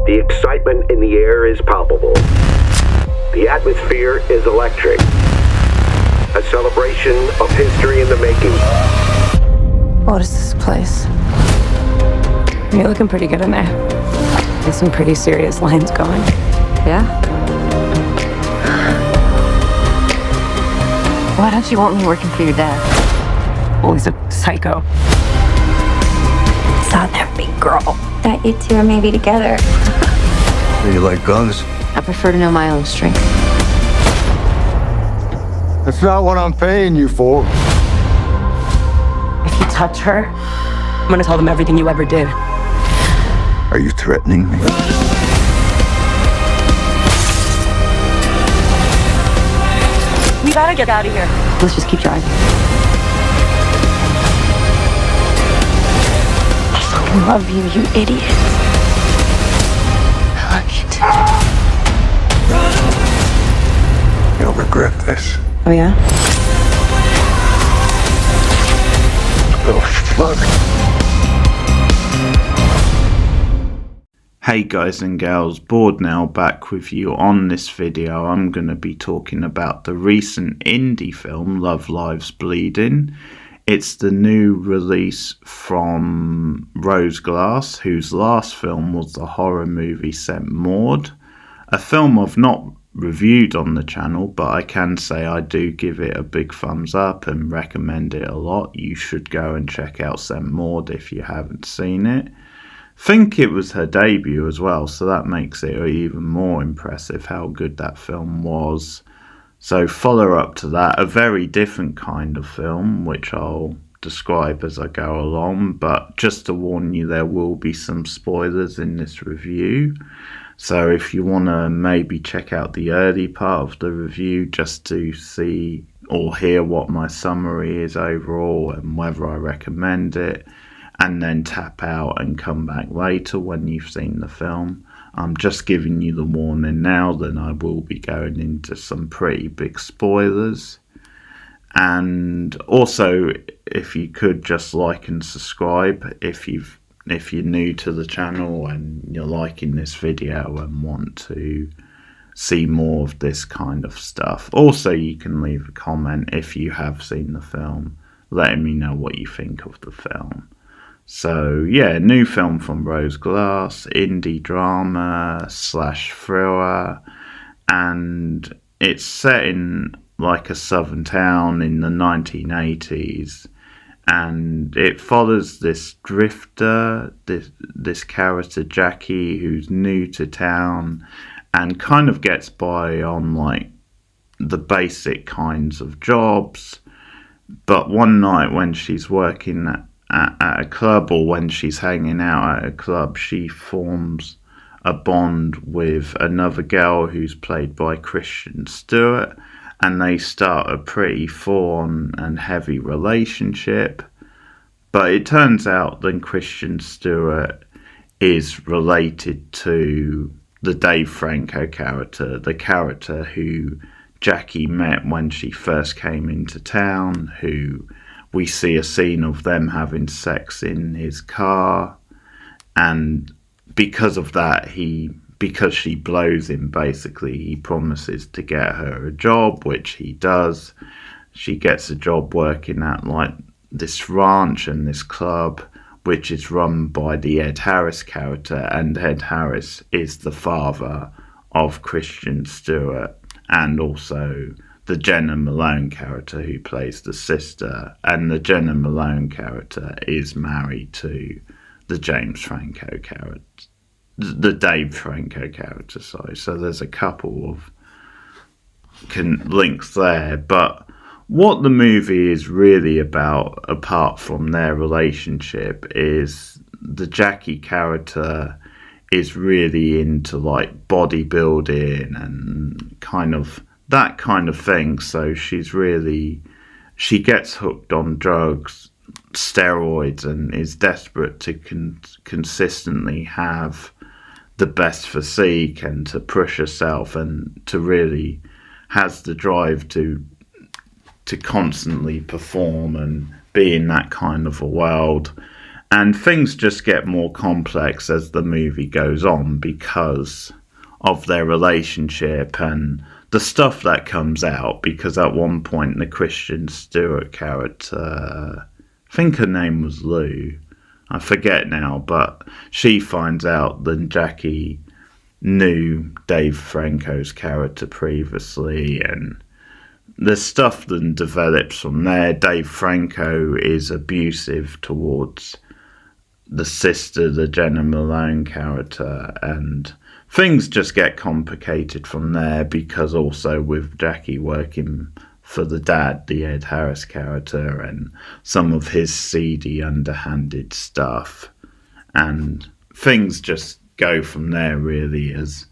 The excitement in the air is palpable. The atmosphere is electric. A celebration of history in the making. What is this place? You're looking pretty good in there. There's some pretty serious lines going. Yeah? Why don't you want me working for your dad? Well, he's a psycho. Saw that big girl. That you two are maybe together. Do you like guns? I prefer to know my own strength. That's not what I'm paying you for. If you touch her, I'm gonna tell them everything you ever did. Are you threatening me? We gotta get out of here. Let's just keep driving. I fucking love you, you idiot. I love you too. You'll regret this. Oh, yeah? Oh, fuck. Hey guys and gals, Bored Now back with you. On this video I'm going to be talking about the recent indie film Love Lives Bleeding. It's the new release from Rose Glass, whose last film was the horror movie St. Maud, a film I've not reviewed on the channel, but I can say I do give it a big thumbs up and recommend it a lot. You should go and check out St. Maud if you haven't seen it. Think it was her debut as well, so that makes it even more impressive how good that film was. So follow up to that, a very different kind of film, which I'll describe as I go along, but just to warn you, there will be some spoilers in this review. So if you want to maybe check out the early part of the review just to see or hear what my summary is overall and whether I recommend it, and then tap out and come back later when you've seen the film. I'm just giving you the warning now, then I will be going into some pretty big spoilers. And also, if you could just like and subscribe if you're new to the channel and you're liking this video and want to see more of this kind of stuff. Also, you can leave a comment if you have seen the film, letting me know what you think of the film. So yeah, new film from Rose Glass, indie drama / thriller, and it's set in like a southern town in the 1980s, and it follows this drifter, this character Jackie, who's new to town and kind of gets by on like the basic kinds of jobs. But one night when she's working at a club, or when she's hanging out at a club, she forms a bond with another girl who's played by Kristen Stewart, and they start a pretty full-on and heavy relationship. But it turns out that Kristen Stewart is related to the Dave Franco character, the character who Jackie met when she first came into town, who we see a scene of them having sex in his car, and because of that, because she blows him, basically, he promises to get her a job, which he does. She gets a job working at like this ranch and this club, which is run by the Ed Harris character, and Ed Harris is the father of Kristen Stewart, and also the Jenna Malone character who plays the sister, and the Jenna Malone character is married to the James Franco character, the Dave Franco character, sorry. So there's a couple of links there, but what the movie is really about, apart from their relationship, is the Jackie character is really into like bodybuilding and kind of that kind of thing. So she gets hooked on drugs, steroids, and is desperate to consistently have the best physique and to push herself, and to really has the drive to constantly perform and be in that kind of a world. And things just get more complex as the movie goes on because of their relationship and the stuff that comes out. Because at one point, the Kristen Stewart character, I think her name was Lou, I forget now, but she finds out that Jackie knew Dave Franco's character previously, and the stuff then develops from there. Dave Franco is abusive towards the sister, the Jenna Malone character, and things just get complicated from there because also with Jackie working for the dad, the Ed Harris character, and some of his seedy, underhanded stuff, and things just go from there really as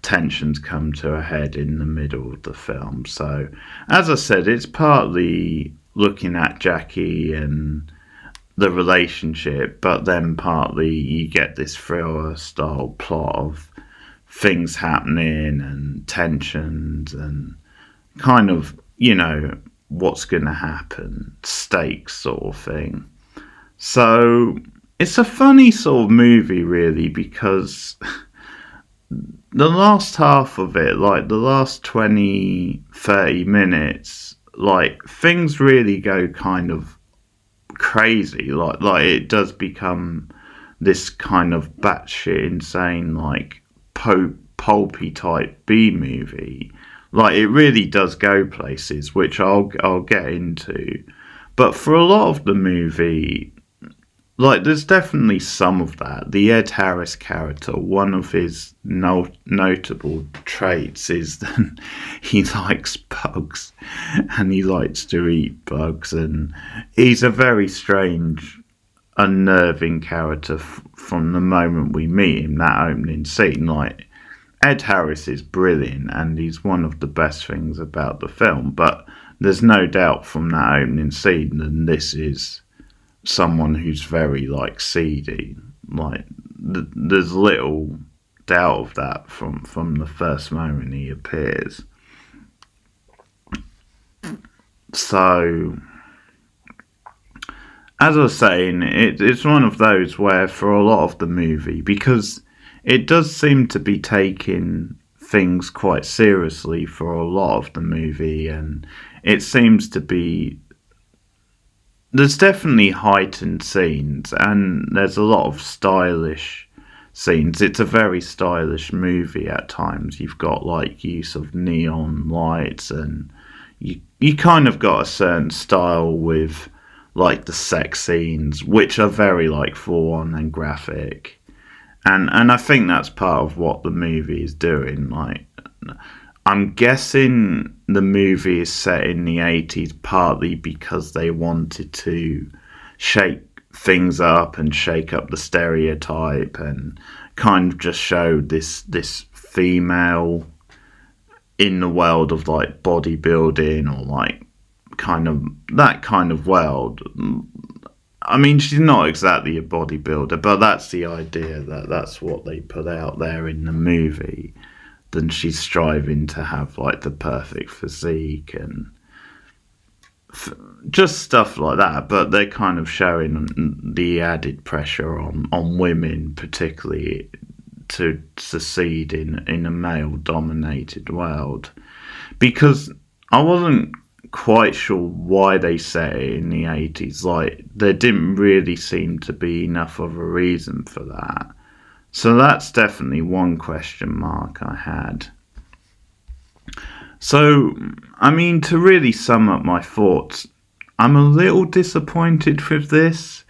tensions come to a head in the middle of the film. So, as I said, it's partly looking at Jackie and the relationship, but then partly you get this thriller-style plot of things happening and tensions and kind of, you know, what's going to happen, stakes sort of thing. So, it's a funny sort of movie, really, because the last half of it, like the last 20, 30 minutes, like things really go kind of crazy. Like it does become this kind of batshit insane, like pulpy type B movie. Like it really does go places, which I'll get into. But for a lot of the movie, like, there's definitely some of that. The Ed Harris character, one of his notable traits is that he likes bugs and he likes to eat bugs, and he's a very strange, unnerving character from the moment we meet him, that opening scene. Like, Ed Harris is brilliant and he's one of the best things about the film, but there's no doubt from that opening scene that this is someone who's very like seedy. Like there's little doubt of that from the first moment he appears. So as I was saying, it's one of those where for a lot of the movie, because it does seem to be taking things quite seriously for a lot of the movie, and it seems to be, there's definitely heightened scenes and there's a lot of stylish scenes. It's a very stylish movie at times. You've got like use of neon lights, and you kind of got a certain style with like the sex scenes, which are very like full on and graphic. And I think that's part of what the movie is doing. Like, I'm guessing the movie is set in the 80s partly because they wanted to shake things up and shake up the stereotype and kind of just show this female in the world of like bodybuilding, or like kind of that kind of world. I mean, she's not exactly a bodybuilder, but that's the idea, that's what they put out there in the movie. Then she's striving to have like the perfect physique and just stuff like that. But they're kind of showing the added pressure on women, particularly to succeed in a male-dominated world. Because I wasn't quite sure why they set it in the 80s. Like, there didn't really seem to be enough of a reason for that. So that's definitely one question mark I had. So, I mean, to really sum up my thoughts, I'm a little disappointed with this.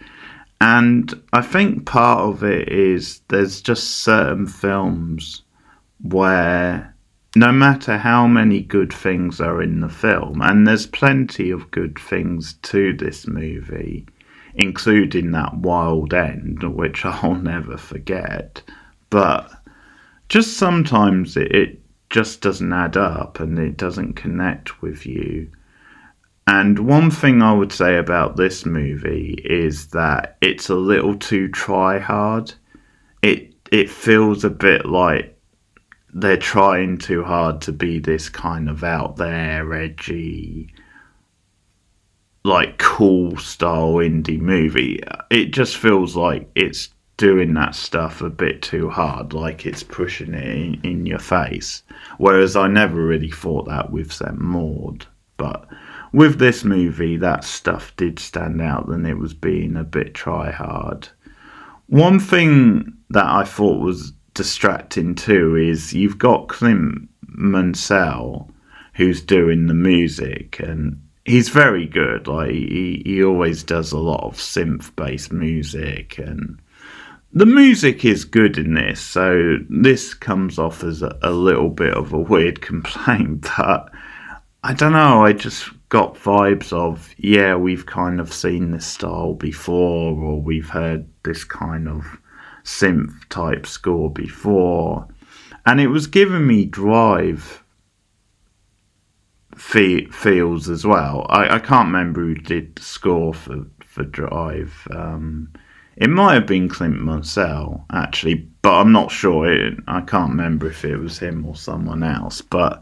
And I think part of it is there's just certain films where no matter how many good things are in the film, and there's plenty of good things to this movie, including that wild end, which I'll never forget, but just sometimes it just doesn't add up and it doesn't connect with you. And one thing I would say about this movie is that it's a little too try-hard. It feels a bit like they're trying too hard to be this kind of out there, edgy, like cool style indie movie. It just feels like it's doing that stuff a bit too hard, like it's pushing it in your face. Whereas I never really thought that with St. Maud. But with this movie, that stuff did stand out, and it was being a bit try hard. One thing that I thought was distracting too is you've got Clint Mansell who's doing the music, and he's very good. Like he always does a lot of synth based music, and the music is good in this. So this comes off as a little bit of a weird complaint, but I don't know, I just got vibes of, yeah, we've kind of seen this style before, or we've heard this kind of synth type score before, and it was giving me Drive feels as well. I can't remember who did the score for Drive. It might have been Clint Mansell, actually, but I'm not sure. I can't remember if it was him or someone else, but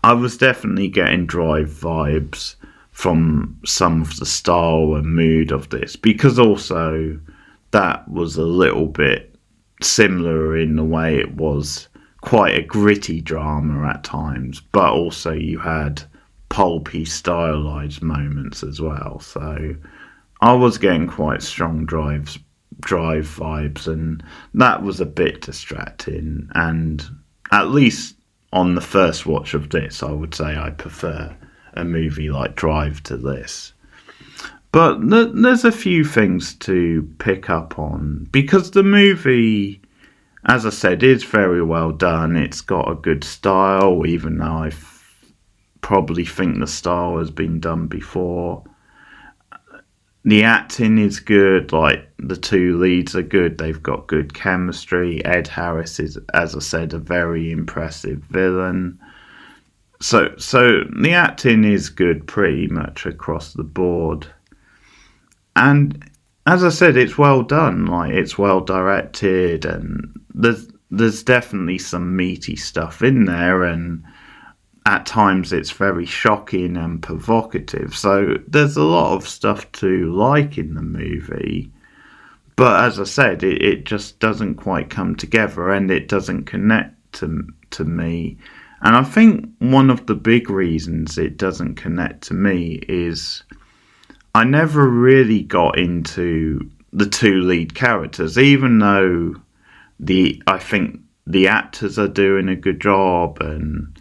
I was definitely getting Drive vibes from some of the style and mood of this, because also that was a little bit similar in the way it was quite a gritty drama at times, but also you had pulpy stylized moments as well. So I was getting quite strong Drive vibes, and that was a bit distracting. And at least on the first watch of this, I would say I prefer a movie like Drive to this. But there's a few things to pick up on, because the movie, as I said, is very well done. It's got a good style, even though I probably think the style has been done before. The acting is good, like the two leads are good, they've got good chemistry. Ed Harris is, as I said, a very impressive villain. So the acting is good pretty much across the board. And as I said, it's well done, like it's well directed, and there's definitely some meaty stuff in there, and at times it's very shocking and provocative. So there's a lot of stuff to like in the movie. But as I said, it just doesn't quite come together, and it doesn't connect to me. And I think one of the big reasons it doesn't connect to me is I never really got into the two lead characters, even though I think the actors are doing a good job, and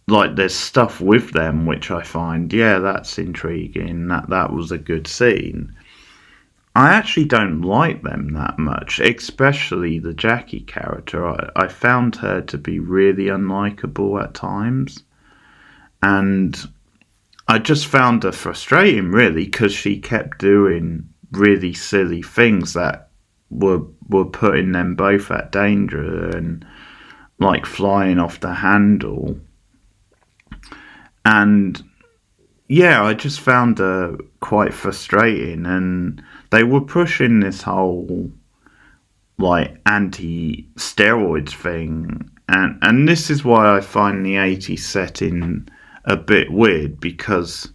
like there's stuff with them which I find, yeah, that's intriguing, that was a good scene. I actually don't like them that much, especially the Jackie character. I found her to be really unlikable at times, and I just found her frustrating, really, because she kept doing really silly things that were putting them both at danger, and like flying off the handle. And yeah, I just found her quite frustrating, and they were pushing this whole like anti-steroids thing, and this is why I find the 80s setting a bit weird, because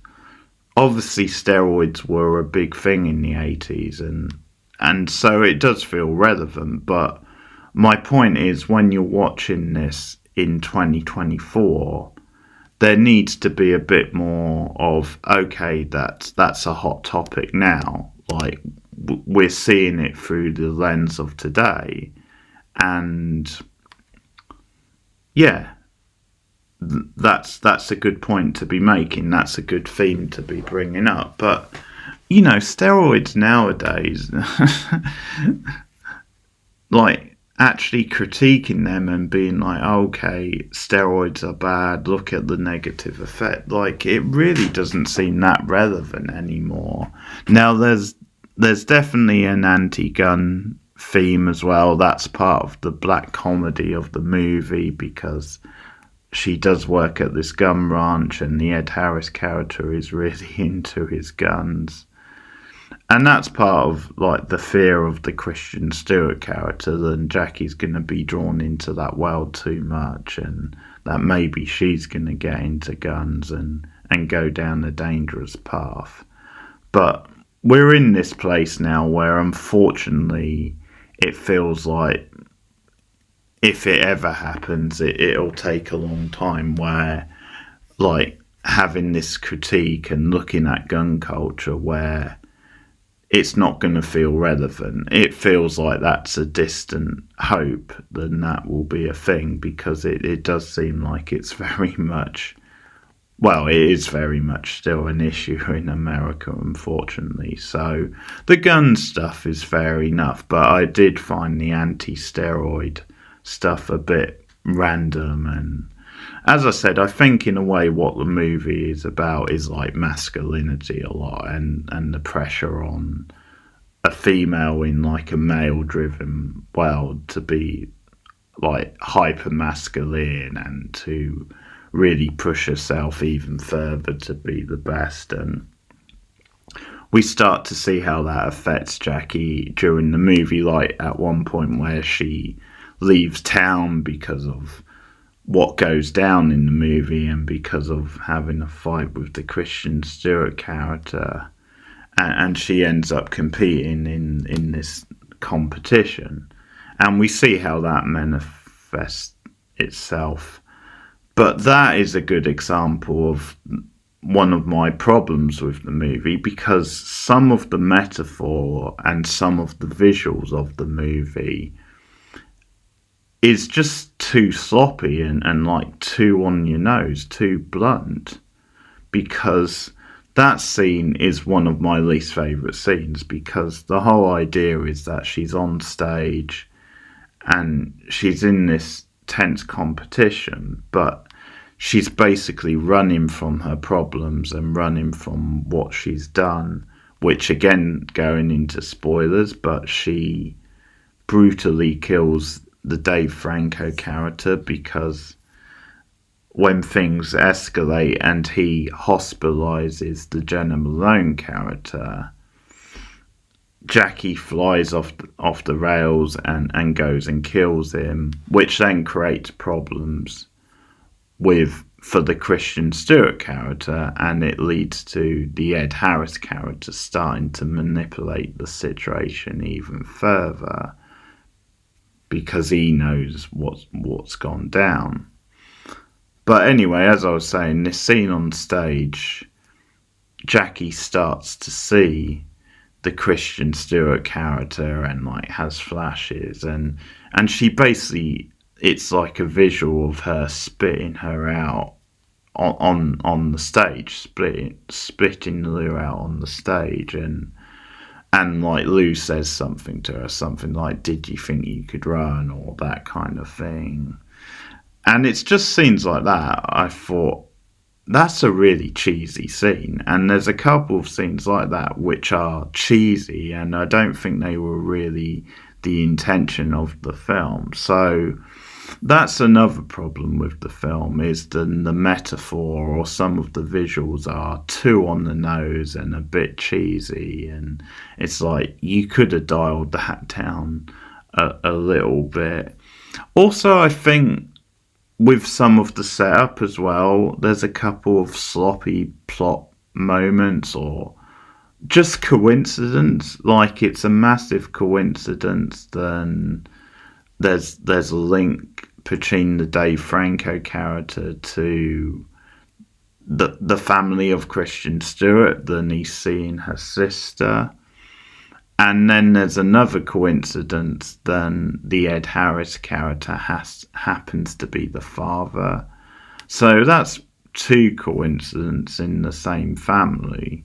obviously steroids were a big thing in the 80s, and so it does feel relevant. But my point is, when you're watching this in 2024, there needs to be a bit more of, okay, that's a hot topic now, like we're seeing it through the lens of today, and yeah, that's a good point to be making. That's a good theme to be bringing up. But you know, steroids nowadays, like actually critiquing them and being like, okay, steroids are bad, look at the negative effect, like it really doesn't seem that relevant anymore. Now there's definitely an anti-gun theme as well. That's part of the black comedy of the movie, because she does work at this gun ranch, and the Ed Harris character is really into his guns. And that's part of like the fear of the Kristen Stewart character, that Jackie's going to be drawn into that world too much, and that maybe she's going to get into guns and and go down a dangerous path. But we're in this place now where, unfortunately, it feels like if it ever happens, it'll take a long time, where, like, having this critique and looking at gun culture where it's not going to feel relevant. It feels like that's a distant hope, then that will be a thing, because it does seem like it's very much, well, it is very much still an issue in America, unfortunately. So the gun stuff is fair enough, but I did find the anti-steroid stuff a bit random. And as I said, I think in a way what the movie is about is like masculinity a lot, and the pressure on a female in like a male driven world to be like hyper masculine and to really push herself even further to be the best. And we start to see how that affects Jackie during the movie, like at one point where she leaves town because of what goes down in the movie and because of having a fight with the Kristen Stewart character, and she ends up competing in this competition, and we see how that manifests itself. But that is a good example of one of my problems with the movie, because some of the metaphor and some of the visuals of the movie is just too sloppy and like too on your nose, too blunt, because that scene is one of my least favourite scenes, because the whole idea is that she's on stage and she's in this tense competition, but she's basically running from her problems and running from what she's done, which, again, going into spoilers, but she brutally kills the Dave Franco character, because when things escalate and he hospitalizes the Jenna Malone character, Jackie flies off the rails and goes and kills him, which then creates problems for the Kristen Stewart character, and it leads to the Ed Harris character starting to manipulate the situation even further, because he knows what's gone down. But anyway, as I was saying, this scene on stage, Jackie starts to see the Kristen Stewart character and like has flashes, and she basically, it's like a visual of her spitting her out on the stage, spitting Lou out on the stage, and like Lou says something to her, something like, "Did you think you could run?" or that kind of thing. And it's just scenes like that. I thought, that's a really cheesy scene. And there's a couple of scenes like that which are cheesy, and I don't think they were really the intention of the film. So that's another problem with the film, is the metaphor or some of the visuals are too on the nose and a bit cheesy, and it's like you could have dialed that down a little bit. Also, I think with some of the setup as well, there's a couple of sloppy plot moments or just coincidence. Like, it's a massive coincidence then there's a link between the Dave Franco character to the family of Kristen Stewart, then he's seeing her sister. And then there's another coincidence, then the Ed Harris character happens to be the father. So that's two coincidences in the same family.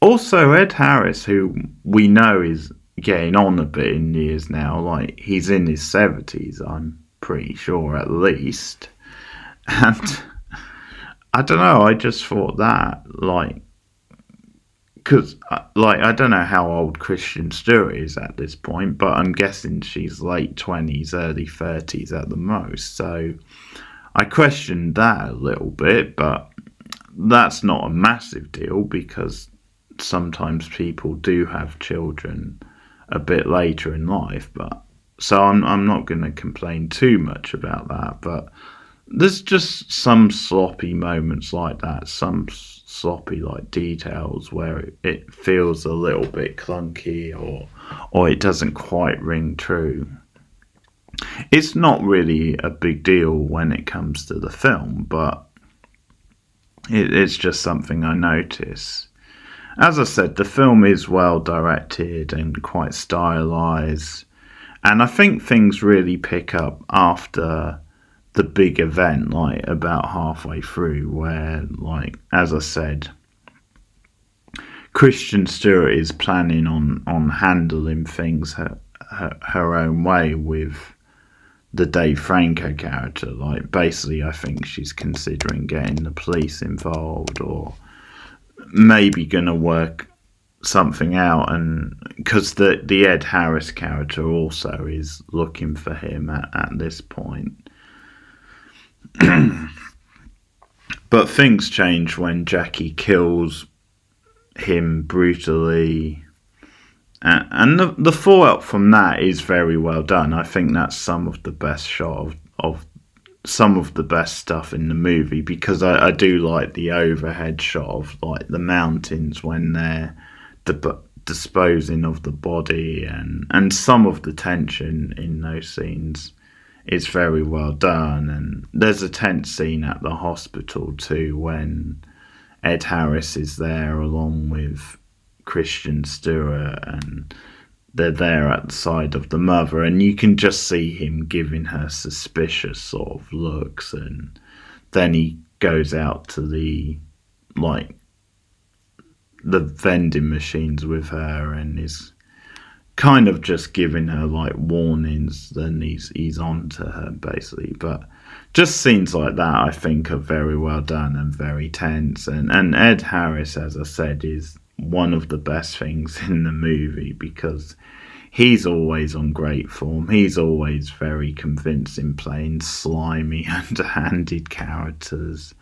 Also, Ed Harris, who we know is getting on a bit in years now, like he's in his 70s, I'm pretty sure, at least. And I don't know, I just thought that, like, because, like, I don't know how old Kristen Stewart is at this point, but I'm guessing she's late 20s, early 30s at the most. So I questioned that a little bit, but that's not a massive deal, because sometimes people do have children a bit later in life. But so I'm not going to complain too much about that. But there's just some sloppy moments like that, some sloppy like details where it feels a little bit clunky, or it doesn't quite ring true. It's not really a big deal when it comes to the film, but it's just something I notice. As I said, the film is well directed and quite stylized, and I think things really pick up after the big event, like about halfway through, where, like, as I said, Kristen Stewart is planning on handling things her own way with the Dave Franco character. Like, basically, I think she's considering getting the police involved, or maybe gonna work something out, and because the Ed Harris character also is looking for him at this point. But things change when Jackie kills him brutally, and the fallout from that is very well done. I think that's some of the best shot of some of the best stuff in the movie, because I do like the overhead shot of like the mountains when they're disposing of the body, and some of the tension in those scenes is very well done. And there's a tense scene at the hospital too when Ed Harris is there along with Kristen Stewart, and they're there at the side of the mother, and you can just see him giving her suspicious sort of looks, and then he goes out to the vending machines with her and is kind of just giving her like warnings, then he's on to her basically. But just scenes like that I think are very well done and very tense, and Ed Harris, as I said, is one of the best things in the movie, because he's always on great form. He's always very convincing playing slimy, underhanded characters.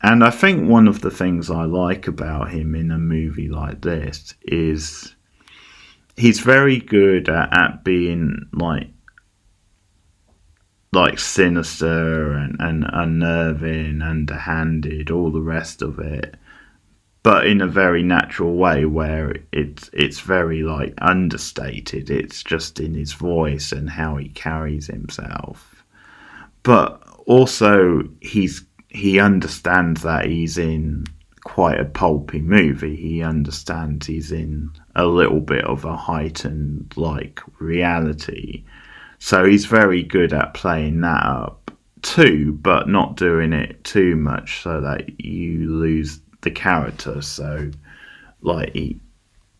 And I think one of the things I like about him in a movie like this is he's very good at being like sinister and unnerving, underhanded, all the rest of it, but in a very natural way where it's very like understated. It's just in his voice and how he carries himself. But also he understands that he's in quite a pulpy movie. He understands he's in a little bit of a heightened like reality. So he's very good at playing that up too, but not doing it too much so that you lose the character. So like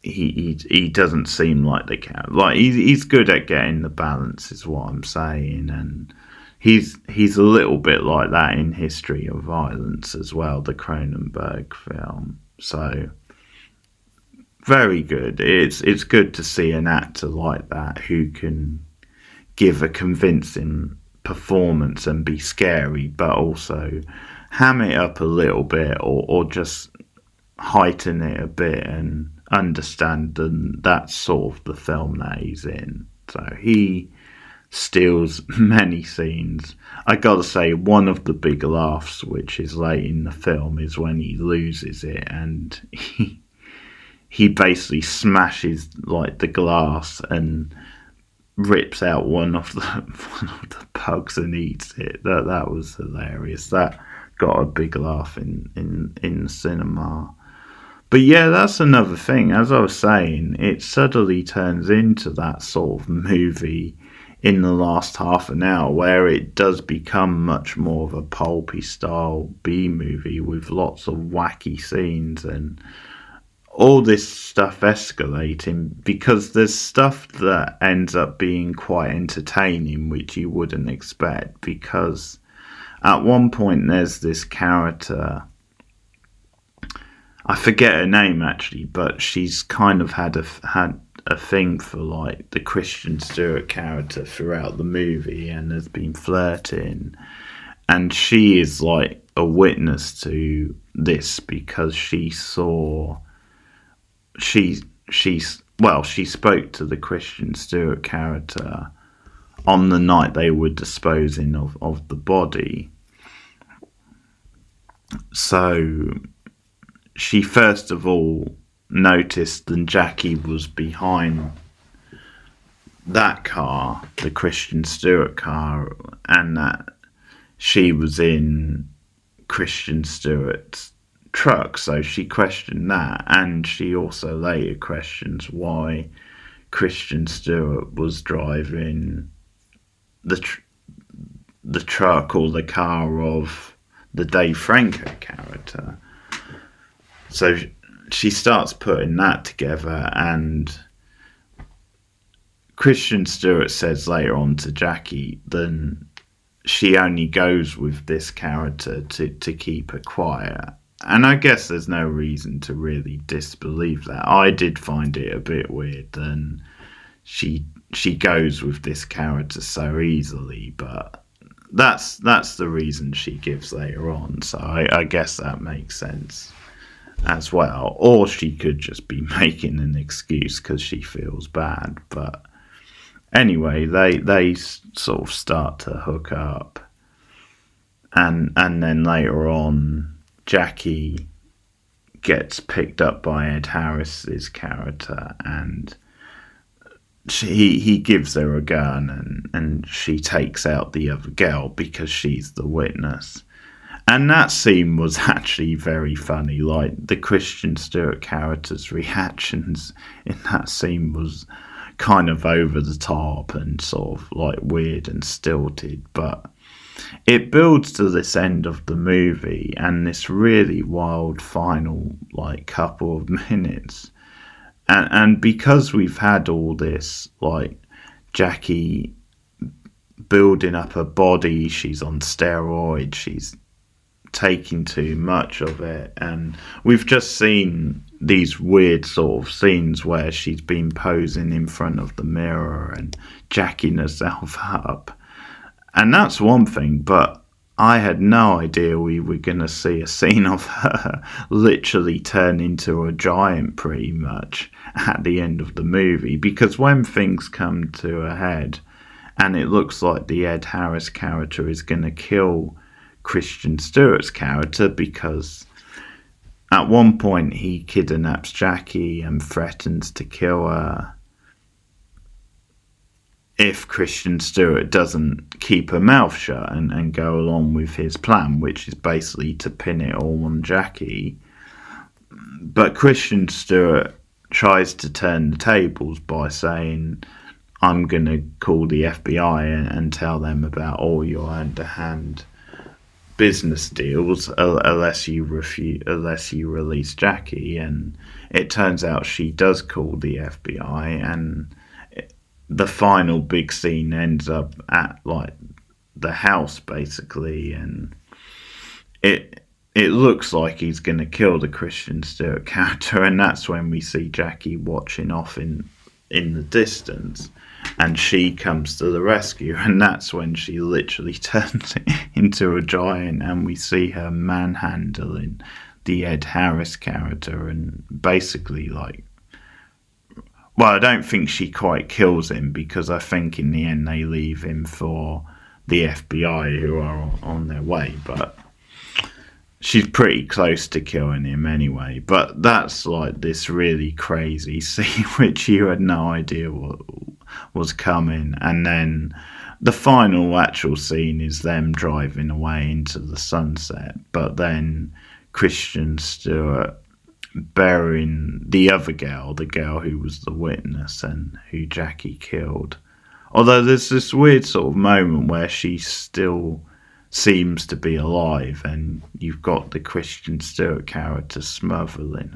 he doesn't seem like the character. Like he's good at getting the balance, is what I'm saying. And he's a little bit like that in History of Violence as well, the Cronenberg film. So very good. It's good to see an actor like that who can give a convincing performance and be scary, but also ham it up a little bit, or just heighten it a bit and understand that's sort of the film that he's in. So he steals many scenes. I gotta say, one of the big laughs, which is late in the film, is when he loses it and he basically smashes like the glass and rips out one of the pugs and eats it. That was hilarious. That got a big laugh in the cinema. But yeah, that's another thing. As I was saying, it suddenly turns into that sort of movie in the last half an hour where it does become much more of a pulpy style B movie with lots of wacky scenes and all this stuff escalating, because there's stuff that ends up being quite entertaining, which you wouldn't expect, because at one point there's this character, I forget her name actually, but she's kind of had a thing for like the Kristen Stewart character throughout the movie and has been flirting, and she is like a witness to this because she spoke to the Kristen Stewart character on the night they were disposing of the body. So she first of all noticed that Jackie was behind that car, the Kristen Stewart car, and that she was in Kristen Stewart's truck. So she questioned that, and she also later questions why Kristen Stewart was driving the truck or the car of the Dave Franco character. So she starts putting that together, and Kristen Stewart says later on to Jackie then she only goes with this character to keep her quiet. And I guess there's no reason to really disbelieve that. I did find it a bit weird then she goes with this character so easily, but that's the reason she gives later on. So I guess that makes sense as well. Or she could just be making an excuse because she feels bad. But anyway, they sort of start to hook up, and then later on, Jackie gets picked up by Ed Harris's character, and he gives her a gun, and she takes out the other girl because she's the witness. And that scene was actually very funny. Like, the Kristen Stewart character's reactions in that scene was kind of over the top and sort of like weird and stilted, but it builds to this end of the movie and this really wild final like couple of minutes. And because we've had all this, like, Jackie building up her body, she's on steroids, she's taking too much of it, and we've just seen these weird sort of scenes where she's been posing in front of the mirror and jacking herself up. And that's one thing, but I had no idea we were going to see a scene of her literally turn into a giant pretty much at the end of the movie, because when things come to a head and it looks like the Ed Harris character is going to kill Kristen Stewart's character, because at one point he kidnaps Jackie and threatens to kill her if Kristen Stewart doesn't keep her mouth shut and go along with his plan, which is basically to pin it all on Jackie. But Kristen Stewart tries to turn the tables by saying, I'm going to call the FBI and tell them about all your underhand business deals unless you release Jackie. And it turns out she does call the FBI, and the final big scene ends up at like the house basically, and it looks like he's going to kill the Kristen Stewart character, and that's when we see Jackie watching off in the distance, and she comes to the rescue, and that's when she literally turns into a giant, and we see her manhandling the Ed Harris character, and basically like, well, I don't think she quite kills him, because I think in the end they leave him for the FBI who are on their way, but she's pretty close to killing him anyway. But that's like this really crazy scene which you had no idea what was coming, and then the final actual scene is them driving away into the sunset, but then Kristen Stewart burying the other girl, the girl who was the witness and who Jackie killed. Although there's this weird sort of moment where she still seems to be alive, and you've got the Kristen Stewart character smothering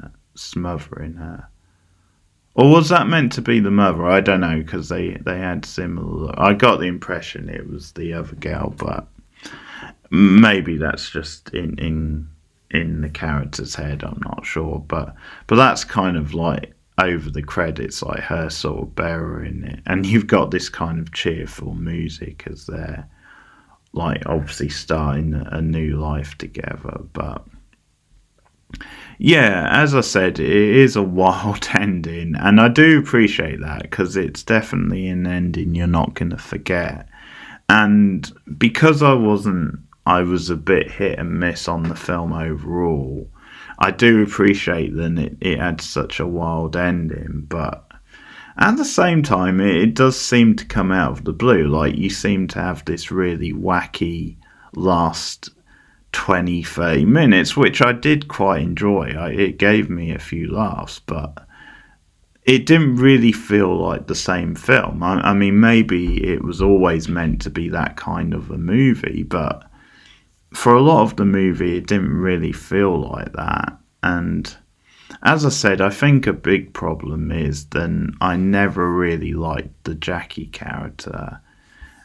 her. Or was that meant to be the mother? I don't know, because they had similar. I got the impression it was the other girl, but maybe that's just in the character's head, I'm not sure, but that's kind of like over the credits, like her sort of burying it, and you've got this kind of cheerful music as they're like obviously starting a new life together. But Yeah, as I said, it is a wild ending, and I do appreciate that because it's definitely an ending you're not going to forget. And because I was a bit hit and miss on the film overall, I do appreciate that it had such a wild ending, but at the same time, it does seem to come out of the blue. Like, you seem to have this really wacky last 20, 30 minutes, which I did quite enjoy. It gave me a few laughs, but it didn't really feel like the same film. I mean, maybe it was always meant to be that kind of a movie, but for a lot of the movie, it didn't really feel like that. And as I said, I think a big problem is then I never really liked the Jackie character.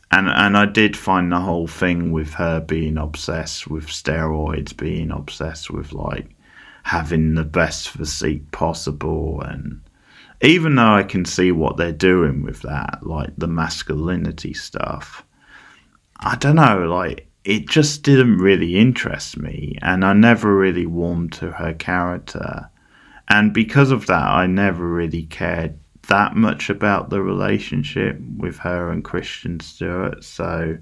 And I did find the whole thing with her being obsessed with steroids, being obsessed with like having the best physique possible, and even though I can see what they're doing with that, like the masculinity stuff, I don't know, like it just didn't really interest me, and I never really warmed to her character. And because of that, I never really cared that much about the relationship with her and Christian Stewart. So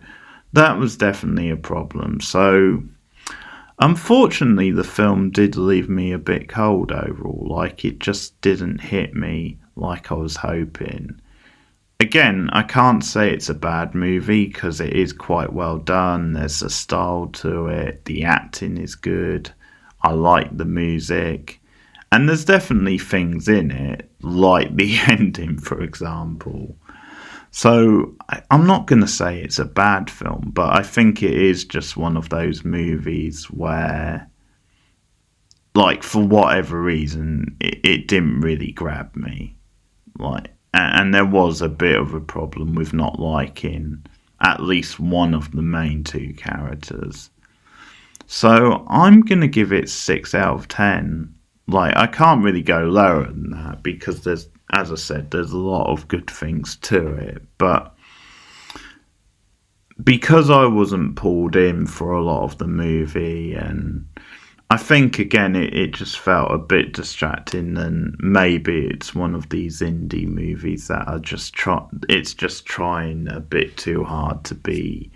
that was definitely a problem. So unfortunately, the film did leave me a bit cold overall. Like, it just didn't hit me like I was hoping. Again, I can't say it's a bad movie because it is quite well done. There's a style to it. The acting is good. I like the music. And there's definitely things in it, like the ending, for example. So I'm not going to say it's a bad film, but I think it is just one of those movies where, like, for whatever reason, it didn't really grab me. Like, and there was a bit of a problem with not liking at least one of the main two characters. So I'm going to give it 6 out of 10. Like, I can't really go lower than that because there's, as I said, there's a lot of good things to it. But because I wasn't pulled in for a lot of the movie, and I think, again, it just felt a bit distracting, and maybe it's one of these indie movies that are just trying a bit too hard to be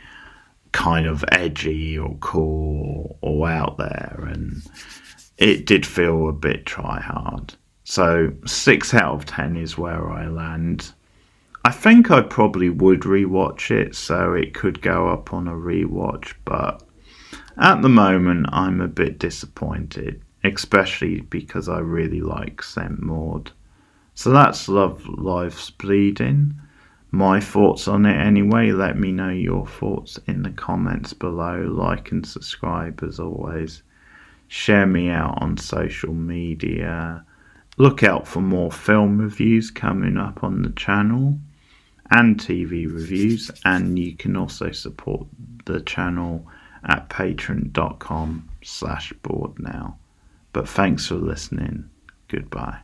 kind of edgy or cool or out there, and it did feel a bit try hard. So 6 out of 10 is where I land. I think I probably would rewatch it, so it could go up on a rewatch, but at the moment I'm a bit disappointed, especially because I really like St. Maud. So that's Love Lives Bleeding. My thoughts on it anyway. Let me know your thoughts in the comments below. Like and subscribe as always. Share me out on social media. Look out for more film reviews coming up on the channel and TV reviews, and you can also support the channel at patreon.com/borednow. But thanks for listening. Goodbye.